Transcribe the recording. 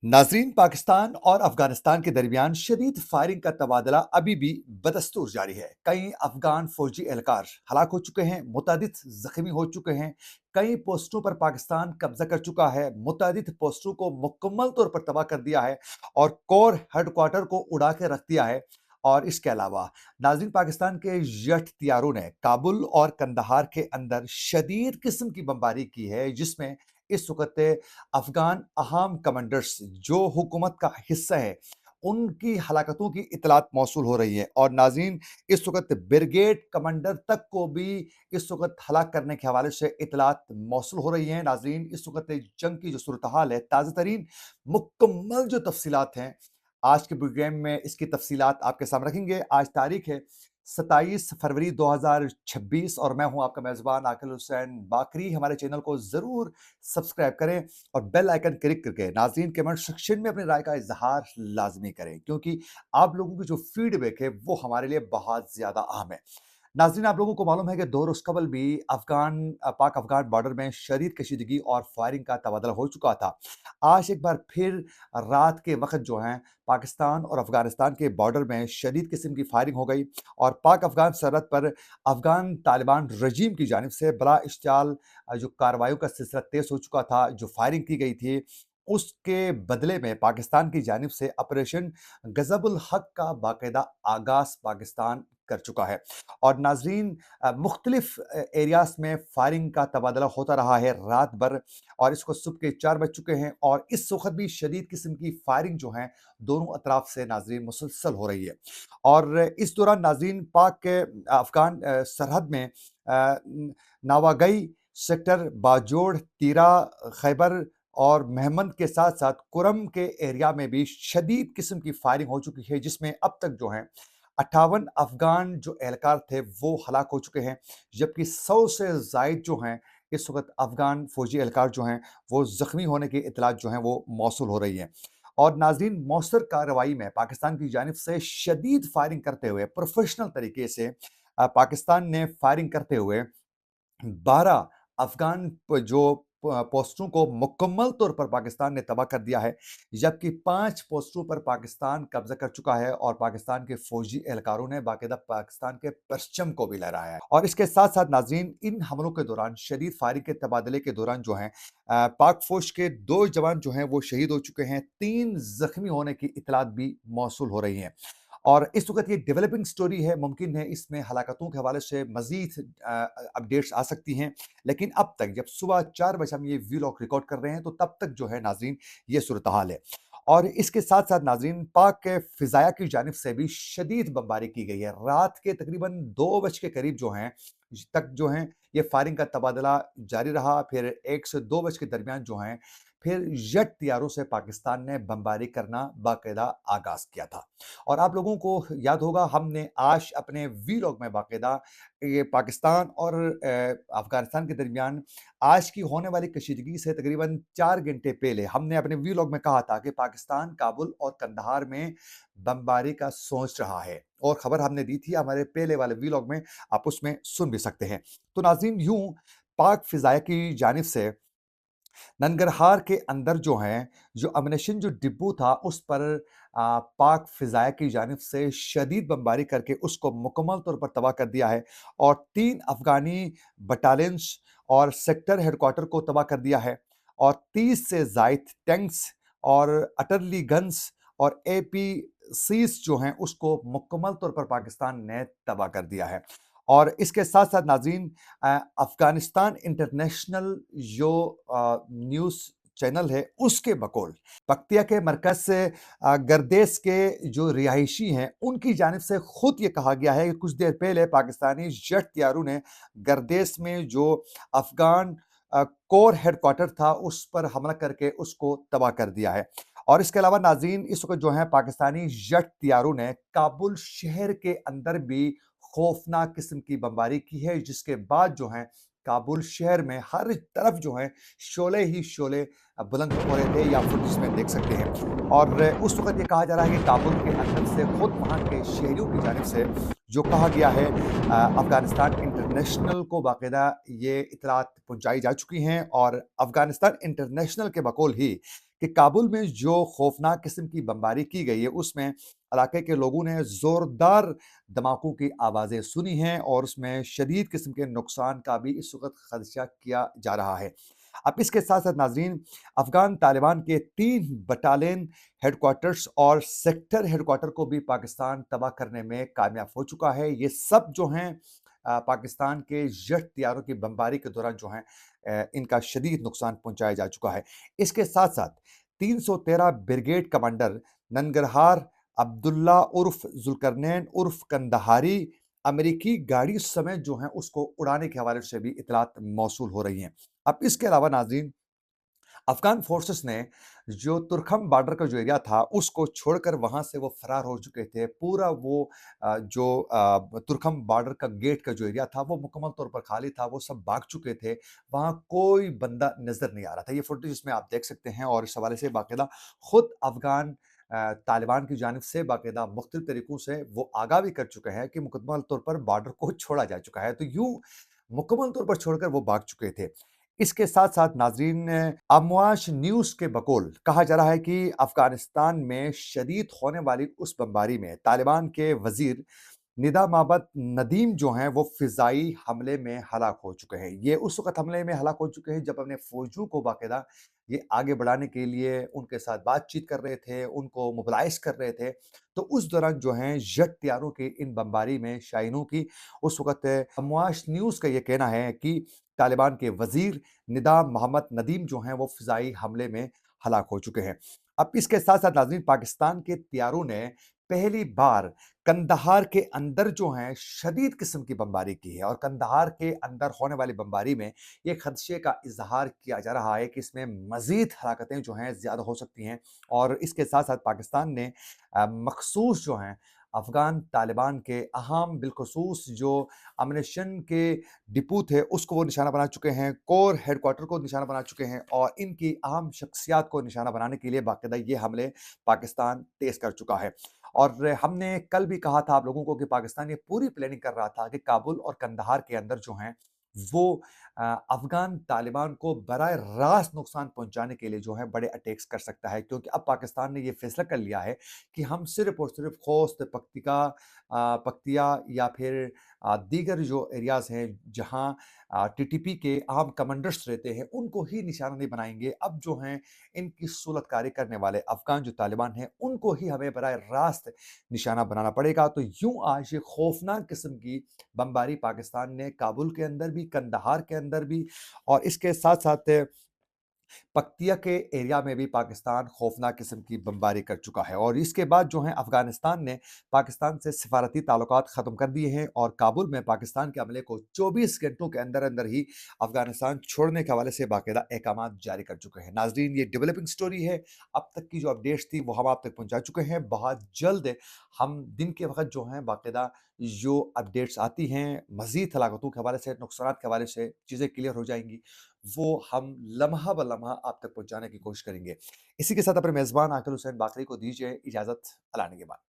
नाजरीन, पाकिस्तान और अफगानिस्तान के दरमियान शदीद फायरिंग का तबादला अभी भी बदस्तूर जारी है। कई अफगान फौजी एहलकार हलाक हो चुके हैं, मुतादिद जख्मी हो चुके हैं। कई पोस्टों पर पाकिस्तान कब्जा कर चुका है, मुतादिद पोस्टों को मुकम्मल तौर पर तबाह कर दिया है और कोर हेडक्वार्टर को उड़ा के रख दिया है। और इसके अलावा नाजरीन, पाकिस्तान के जेट तियारों ने काबुल और कंदहार के अंदर शदीद किस्म की बमबारी की है, जिसमें इस वक्त अफगान अहम कमांडर्स जो हुकूमत का हिस्सा है, उनकी हलाकतों की इतलात मौसूल हो रही है। और नाज़रीन, इस वक्त ब्रिगेड कमांडर तक को भी इस वक्त हलाक करने के हवाले से इतलात मौसूल हो रही हैं। नाज़रीन, इस वक्त जंग की जो सूरत हाल है, ताज़ा तरीन मुकम्मल जो तफसीलात हैं, आज के प्रोग्राम में इसकी तफसीलात आपके सामने रखेंगे। आज तारीख है 27 फरवरी 2026 और मैं हूं आपका मेज़बान आकिल हुसैन बाकरी। हमारे चैनल को ज़रूर सब्सक्राइब करें और बेल आइकन क्लिक करके नाज़रीन कमेंट सेक्शन में अपनी राय का इजहार लाजमी करें, क्योंकि आप लोगों की जो फीडबैक है वो हमारे लिए बहुत ज़्यादा अहम है। नाज़रीन, आप लोगों को मालूम है कि 2 रोज़ कबल भी पाक अफ़गान बॉर्डर में शदीद कशीदगी और फायरिंग का तबादला हो चुका था। आज एक बार फिर रात के वक़्त जो है पाकिस्तान और अफ़गानिस्तान के बॉर्डर में शदीद किस्म की फायरिंग हो गई और पाक अफ़गान सरहद पर अफ़गान तालिबान रजीम की जानिब से बड़ा इश्तियाल जो कार्रवाइयों का सिलसिला तेज़ हो चुका था, जो फायरिंग की गई थी, उसके बदले में पाकिस्तान की जानिब से ऑपरेशन गज़ब-उल हक़ का बाकायदा आगाज़ पाकिस्तान कर चुका है। और नाज़रीन, मुख्तलिफ एरियाज़ में फायरिंग का तबादला होता रहा है रात भर और इसको सुबह के 4 बज चुके हैं और इस वक़्त भी शदीद किस्म की फायरिंग जो है दोनों अतराफ से नाज़रीन मुसलसल हो रही है। और इस दौरान नाज़रीन पाक के अफ़गान सरहद में नावागई सेक्टर, बाजोड़, तीरा, खैबर और महमद के साथ-साथ कुरम के एरिया में भी शदीद किस्म की फायरिंग हो चुकी है, जिसमें अब तक जो है 58 अफ़गान जो एहलकार थे वो हलाक हो चुके हैं, जबकि 100 से ज़ायद जो हैं इस वक़्त अफ़गान फ़ौजी एहलकार जो हैं वो ज़ख्मी होने की इत्तलात जो हैं वो मौसूल हो रही हैं। और नाज़रीन, मौसर कार्रवाई में पाकिस्तान की जानिब से शदीद फायरिंग करते हुए प्रोफ़ेशनल तरीके से पाकिस्तान ने फायरिंग करते हुए 12 अफ़गान पोस्टों को मुकम्मल तौर पर पाकिस्तान ने तबाह कर दिया है, जबकि 5 पोस्टों पर पाकिस्तान कब्ज़ा कर चुका है और पाकिस्तान के फ़ौजी एहलकारों ने बाकायदा पाकिस्तान के परचम को भी लहराया है। और इसके साथ-साथ नाज़रीन, इन हमलों के दौरान शदीद फायरिंग के तबादले के दौरान जो हैं पाक फ़ौज के 2 जवान जो हैं वो शहीद हो चुके हैं, 3 ज़ख्मी होने की इत्तलात भी मौसूल हो रही हैं। और इस वक़्त ये डेवलपिंग स्टोरी है, मुमकिन है इसमें हलाकतों के हवाले से मज़ीद अपडेट्स आ सकती हैं। लेकिन अब तक जब सुबह 4 बजे हम ये व्लॉग रिकॉर्ड कर रहे हैं, तो तब तक जो है नाज़रीन ये सूरत-ए-हाल है। और इसके साथ-साथ नाज़रीन, पाक के फ़िज़ाया की जानिब से भी शदीद बमबारी की गई है। रात के तकरीबन 2 बजे के करीब जो हैं तक जो हैं ये फायरिंग का तबादला जारी रहा। फिर 1 से 2 बजे के दरमियान जो हैं फिर जेट तियारों से पाकिस्तान ने बमबारी करना बाकायदा आगाज़ किया था। और आप लोगों को याद होगा, हमने आज अपने वीलॉग में बाकायदा ये पाकिस्तान और अफ़गानिस्तान के दरमियान आज की होने वाली कशीदगी से तकरीबन 4 घंटे पहले हमने अपने वीलॉग में कहा था कि पाकिस्तान काबुल और कंदहार में बमबारी का सोच रहा है और ख़बर हमने दी थी हमारे पहले वाले वीलॉग में, आप उसमें सुन भी सकते हैं। तो नाज़रीन, यूँ पाक फ़िज़ाया की जानिब से नंगरहार के अंदर जो हैं, जो अम्युनिशन जो डिपो था उस पर पाक फ़िज़ाया की जानिब से शदीद बमबारी करके उसको मुकम्मल तौर पर तबाह कर दिया है और 3 अफ़गानी बटालियंस और सेक्टर हेडक्वार्टर को तबाह कर दिया है और 30 से ज़ायद टैंक्स और आर्टिलरी गन्स और एपीसीज़ जो हैं उसको मुकम्मल तौर पर पाकिस्तान ने तबाह कर दिया है। और इसके साथ-साथ नाज़रीन, अफ़गानिस्तान इंटरनेशनल जो न्यूज़ चैनल है उसके बकौल बख्तिया के मरकज़ से गर्देश के जो रिहायशी हैं उनकी जानिब से खुद ये कहा गया है कि कुछ देर पहले पाकिस्तानी जेट तियारों ने गर्देश में जो अफ़गान कोर हेडक्वार्टर था उस पर हमला करके उसको तबाह कर दिया है। और इसके अलावा नाज़रीन, इस वक़्त जो है पाकिस्तानी जेट तियारों ने काबुल शहर के अंदर भी खौफनाक किस्म की बमबारी की है, जिसके बाद जो है काबुल शहर में हर तरफ जो है शोले ही शोले बुलंद हो रहे थे, या फुटेज में देख सकते हैं। और उस वक़्त ये कहा जा रहा है कि काबुल के अंदर से खुद वहाँ के शहरियों की जानिब से जो कहा गया है अफ़गानिस्तान इंटरनेशनल को बाकायदा ये इत्तलात पहुँचाई जा चुकी हैं और अफ़गानिस्तान इंटरनेशनल के बकौल ही کہ کابل میں جو خوفناک قسم کی بمباری کی گئی ہے اس میں علاقے کے لوگوں نے زوردار دھماکوں کی آوازیں سنی ہیں اور اس میں شدید قسم کے نقصان کا بھی اس وقت خدشہ کیا جا رہا ہے۔ اب اس کے ساتھ ساتھ ناظرین، افغان طالبان کے 3 بٹالین ہیڈ کوارٹرز اور سیکٹر ہیڈ کوارٹر کو بھی پاکستان تباہ کرنے میں کامیاب ہو چکا ہے۔ یہ سب جو ہیں پاکستان کے جیٹ طیاروں کی بمباری کے دوران جو ہیں ان کا شدید نقصان پہنچایا جا چکا ہے۔ اس کے ساتھ ساتھ 313 بریگیڈ کمانڈر ننگرہار عبداللہ عرف ذوالقرنین عرف کندہاری امریکی گاڑی سمیت جو ہیں اس کو اڑانے کے حوالے سے بھی اطلاعات موصول ہو رہی ہیں۔ اب اس کے علاوہ ناظرین، افغان فورسز نے جو ترکھم بارڈر کا جو ایریا تھا اس کو چھوڑ کر وہاں سے وہ فرار ہو چکے تھے۔ پورا وہ جو ترکھم بارڈر کا گیٹ کا جو ایریا تھا وہ مکمل طور پر خالی تھا، وہ سب بھاگ چکے تھے، وہاں کوئی بندہ نظر نہیں آ رہا تھا۔ یہ فوٹیج اس میں آپ دیکھ سکتے ہیں، اور اس حوالے سے باقاعدہ خود افغان طالبان کی جانب سے باقاعدہ مختلف طریقوں سے وہ آگاہ بھی کر چکے ہیں کہ مکمل طور پر بارڈر کو چھوڑا جا چکا ہے، تو یوں مکمل طور پر چھوڑ کر وہ بھاگ چکے تھے۔ اس کے ساتھ ساتھ ناظرین، امواش نیوز کے بقول کہا جا رہا ہے کہ افغانستان میں شدید ہونے والی اس بمباری میں طالبان کے وزیر ندا محمد ندیم جو ہیں وہ فضائی حملے میں ہلاک ہو چکے ہیں۔ یہ اس وقت حملے میں ہلاک ہو چکے ہیں جب اپنے فوجیوں کو باقاعدہ یہ آگے بڑھانے کے لیے ان کے ساتھ بات چیت کر رہے تھے، ان کو موبلائز کر رہے تھے، تو اس دوران جو ہیں جیٹ طیاروں کی ان بمباری میں شاہینوں کی اس وقت امواش نیوز کا یہ کہنا ہے کہ طالبان کے وزیر ندا محمد ندیم جو ہیں وہ فضائی حملے میں ہلاک ہو چکے ہیں۔ اب اس کے ساتھ ساتھ ناظرین، پاکستان کے طیاروں نے پہلی بار کندہار کے اندر جو ہیں شدید قسم کی بمباری کی ہے، اور کندہار کے اندر ہونے والی بمباری میں یہ خدشے کا اظہار کیا جا رہا ہے کہ اس میں مزید ہلاکتیں جو ہیں زیادہ ہو سکتی ہیں، اور اس کے ساتھ ساتھ پاکستان نے مخصوص جو ہیں افغان طالبان کے اہم بالخصوص جو امنیشن کے ڈپو تھے اس کو وہ نشانہ بنا چکے ہیں، کور ہیڈ کوارٹر کو نشانہ بنا چکے ہیں، اور ان کی اہم شخصیات کو نشانہ بنانے کے لیے باقاعدہ یہ حملے پاکستان تیز کر چکا ہے۔ اور ہم نے کل بھی کہا تھا آپ لوگوں کو کہ پاکستان یہ پوری پلاننگ کر رہا تھا کہ کابل اور کندہار کے اندر جو ہیں وہ افغان طالبان کو براہ راست نقصان پہنچانے کے لیے جو ہے بڑے اٹیکس کر سکتا ہے، کیونکہ اب پاکستان نے یہ فیصلہ کر لیا ہے کہ ہم صرف اور صرف خوست پکتیا یا پھر دیگر جو ایریاز ہیں جہاں ٹی ٹی پی کے عام کمانڈرز رہتے ہیں ان کو ہی نشانہ نہیں بنائیں گے۔ اب جو ہیں ان کی صولت کاری کرنے والے افغان جو طالبان ہیں ان کو ہی ہمیں براہ راست نشانہ بنانا پڑے گا۔ تو یوں آج یہ خوفناک قسم کی بمباری پاکستان نے کابل کے اندر بھی، کندہار کے اندر بھی، اور اس کے ساتھ ساتھ پکتیا کے ایریا میں بھی پاکستان خوفناک قسم کی بمباری کر چکا ہے، اور اس کے بعد جو ہیں افغانستان نے پاکستان سے سفارتی تعلقات ختم کر دیے ہیں، اور کابل میں پاکستان کے عملے کو 24 گھنٹوں کے اندر اندر ہی افغانستان چھوڑنے کے حوالے سے باقاعدہ احکامات جاری کر چکے ہیں۔ ناظرین، یہ ڈیولپنگ سٹوری ہے، اب تک کی جو اپڈیٹس تھی وہ ہم آپ تک پہنچا چکے ہیں۔ بہت جلد ہم دن کے وقت جو ہیں باقاعدہ جو اپڈیٹس آتی ہیں مزید ہلاکتوں کے حوالے سے، نقصانات کے حوالے سے چیزیں کلیئر ہو جائیں گی، وہ ہم لمحہ بلمحہ آپ تک پہنچانے کی کوشش کریں گے۔ اسی کے ساتھ اپنے میزبان عاقل حسین باقری کو دیجیے اجازت۔ اللہ نگہبان۔